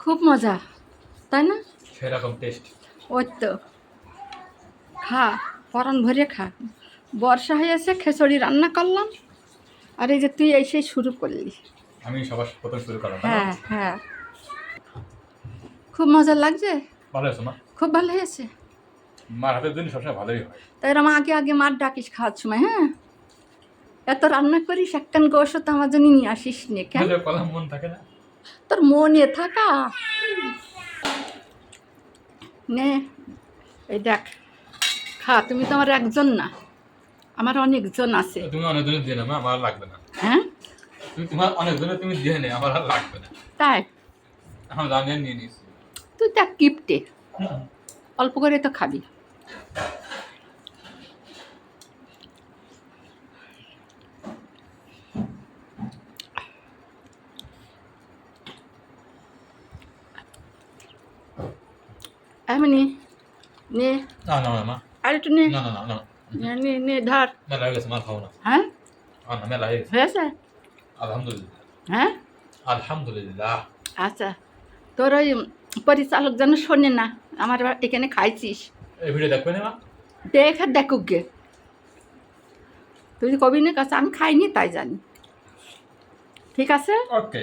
খুব মজা, তাই না? সেরকম টেস্ট। ওই তো, খা, পরাণ ভরে খা। বর্ষা হয়েছে, খিচুড়ি রান্না করলাম, আর এই যে তুই এসেই শুরু করলি। আমি সবার প্রথম শুরু করলাম। হ্যাঁ হ্যাঁ, খুব মজা লাগছে। ভালো হয়েছে মা। খুব ভালো হয়েছে। মার হাতের জন্য সবসময় ভালোই হয়। তাই এরম আগে আগে মার ডাকিস খাওয়ার সময়, হ্যাঁ? এত রান্না করিস, একটান গোশ তো আমার জন্য নিয়ে আসিস নে, কেন? কলাম মন থাকে না। তোর মনে থাকা নে, এই দেখ, খা। তুমি তো আমার একজন না, আমার অনেকজন আছে। তুমি অনেকজনের দিয়ে নেবে, আমার আর লাগবে না। হ্যাঁ, তুমি তোমার অনেকজনের তুমি দিয়ে নে, আমার আর লাগবে না। তাই আমি জানিয়ে নিয়ে নিয়েছি। তুই দেখ কিপটে, অল্প করে তো খাবি। এমনি নে, না না না মা, আর একটু নে, না না না না, নে নে নে, ধর। মেলা হয়ে গেছে, মা খাও না। হ্যাঁ, না মেলা হয়ে গেছে। হয়েছে। আলহামদুলিল্লাহ। হ্যাঁ, আলহামদুলিল্লাহ। আচ্ছা, তোর ওই পরিচালক যেন শোনে না আমার এখানে খাইছিস। এই ভিডিও দেখবে না মা? দেখ আর দেখুক গে, তুই কবি না কাছে আমি খাইনি তাই জানি। ঠিক আছে। ওকে।